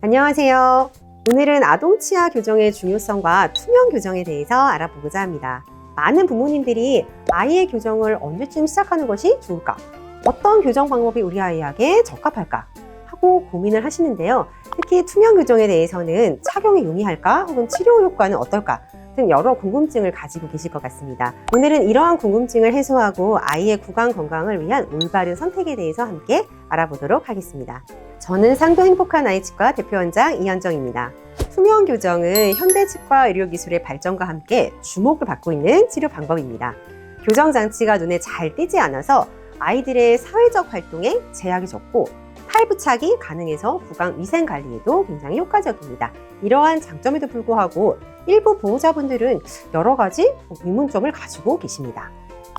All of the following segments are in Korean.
안녕하세요. 오늘은 아동 치아 교정의 중요성과 투명 교정에 대해서 알아보고자 합니다. 많은 부모님들이 아이의 교정을 언제쯤 시작하는 것이 좋을까? 어떤 교정 방법이 우리 아이에게 적합할까? 하고 고민을 하시는데요. 특히 투명 교정에 대해서는 착용이 용이할까? 혹은 치료 효과는 어떨까? 등 여러 궁금증을 가지고 계실 것 같습니다. 오늘은 이러한 궁금증을 해소하고 아이의 구강 건강을 위한 올바른 선택에 대해서 함께 알아보도록 하겠습니다. 저는 상도 행복한 아이치과 대표원장 이현정입니다. 투명 교정은 현대 치과 의료기술의 발전과 함께 주목을 받고 있는 치료 방법입니다. 교정 장치가 눈에 잘 띄지 않아서 아이들의 사회적 활동에 제약이 적고 탈부착이 가능해서 구강 위생 관리에도 굉장히 효과적입니다. 이러한 장점에도 불구하고 일부 보호자분들은 여러 가지 의문점을 가지고 계십니다.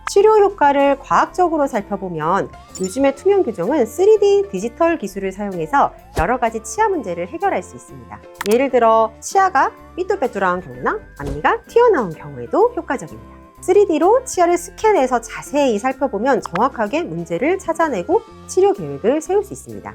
치료 효과를 과학적으로 살펴보면 요즘의 투명 교정은 3D 디지털 기술을 사용해서 여러 가지 치아 문제를 해결할 수 있습니다. 예를 들어 치아가 삐뚤빼뚤한 경우나 앞니가 튀어나온 경우에도 효과적입니다. 3D로 치아를 스캔해서 자세히 살펴보면 정확하게 문제를 찾아내고 치료 계획을 세울 수 있습니다.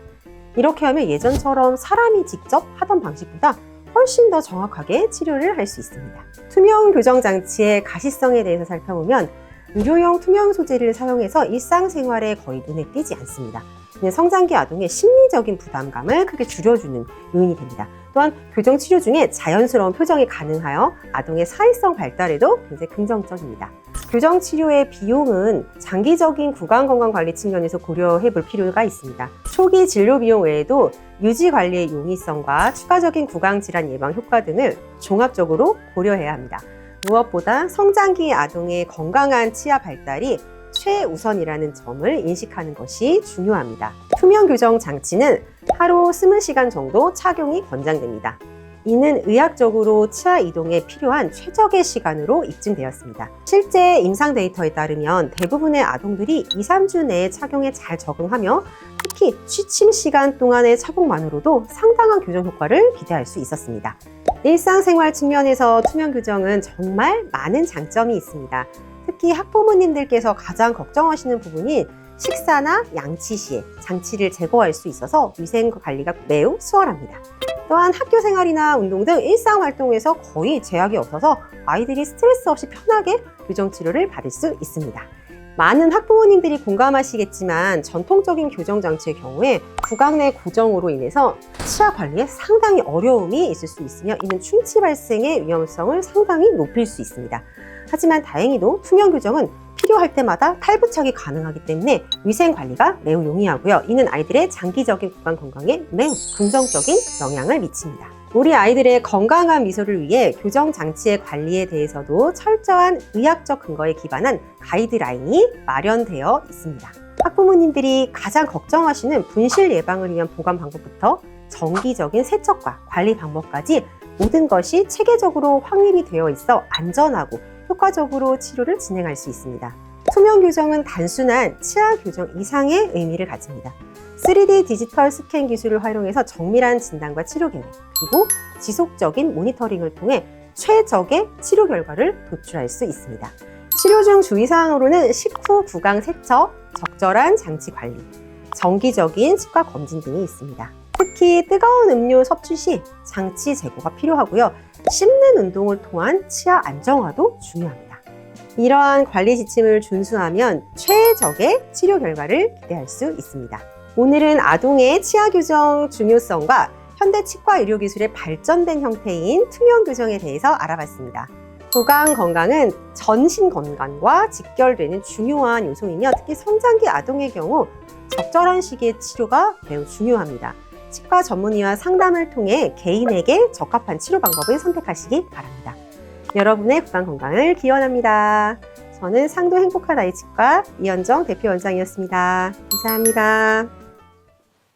이렇게 하면 예전처럼 사람이 직접 하던 방식보다 훨씬 더 정확하게 치료를 할 수 있습니다. 투명 교정 장치의 가시성에 대해서 살펴보면 의료용 투명 소재를 사용해서 일상생활에 거의 눈에 띄지 않습니다. 성장기 아동의 심리적인 부담감을 크게 줄여주는 요인이 됩니다. 또한 교정 치료 중에 자연스러운 표정이 가능하여 아동의 사회성 발달에도 굉장히 긍정적입니다. 교정 치료의 비용은 장기적인 구강 건강 관리 측면에서 고려해 볼 필요가 있습니다. 초기 진료 비용 외에도 유지 관리의 용이성과 추가적인 구강 질환 예방 효과 등을 종합적으로 고려해야 합니다. 무엇보다 성장기 아동의 건강한 치아 발달이 최우선이라는 점을 인식하는 것이 중요합니다. 투명 교정 장치는 하루 20시간 정도 착용이 권장됩니다. 이는 의학적으로 치아 이동에 필요한 최적의 시간으로 입증되었습니다. 실제 임상 데이터에 따르면 대부분의 아동들이 2-3주 내에 착용에 잘 적응하며 특히 취침 시간 동안의 착용만으로도 상당한 교정 효과를 기대할 수 있었습니다. 일상생활 측면에서 투명 교정은 정말 많은 장점이 있습니다. 특히 학부모님들께서 가장 걱정하시는 부분이 식사나 양치 시에 장치를 제거할 수 있어서 위생 관리가 매우 수월합니다. 또한 학교 생활이나 운동 등 일상 활동에서 거의 제약이 없어서 아이들이 스트레스 없이 편하게 교정 치료를 받을 수 있습니다. 많은 학부모님들이 공감하시겠지만 전통적인 교정 장치의 경우에 구강 내 고정으로 인해서 치아 관리에 상당히 어려움이 있을 수 있으며 이는 충치 발생의 위험성을 상당히 높일 수 있습니다. 하지만 다행히도 투명 교정은 필요할 때마다 탈부착이 가능하기 때문에 위생 관리가 매우 용이하고요. 이는 아이들의 장기적인 구강 건강에 매우 긍정적인 영향을 미칩니다. 우리 아이들의 건강한 미소를 위해 교정 장치의 관리에 대해서도 철저한 의학적 근거에 기반한 가이드라인이 마련되어 있습니다. 학부모님들이 가장 걱정하시는 분실 예방을 위한 보관 방법부터 정기적인 세척과 관리 방법까지 모든 것이 체계적으로 확립이 되어 있어 안전하고 효과적으로 치료를 진행할 수 있습니다. 투명 교정은 단순한 치아 교정 이상의 의미를 가집니다. 3D 디지털 스캔 기술을 활용해서 정밀한 진단과 치료 계획, 그리고 지속적인 모니터링을 통해 최적의 치료 결과를 도출할 수 있습니다. 치료 중 주의사항으로는 식후 구강 세척, 적절한 장치 관리, 정기적인 치과 검진 등이 있습니다. 특히 뜨거운 음료 섭취 시 장치 제거가 필요하고요. 씹는 운동을 통한 치아 안정화도 중요합니다. 이러한 관리 지침을 준수하면 최적의 치료 결과를 기대할 수 있습니다. 오늘은 아동의 치아 교정 중요성과 현대 치과 의료 기술의 발전된 형태인 투명 교정에 대해서 알아봤습니다. 구강 건강은 전신 건강과 직결되는 중요한 요소이며 특히 성장기 아동의 경우 적절한 시기의 치료가 매우 중요합니다. 치과 전문의와 상담을 통해 개인에게 적합한 치료 방법을 선택하시기 바랍니다. 여러분의 구강 건강을 기원합니다. 저는 상도 행복한 아이치과 이현정 대표원장이었습니다. 감사합니다.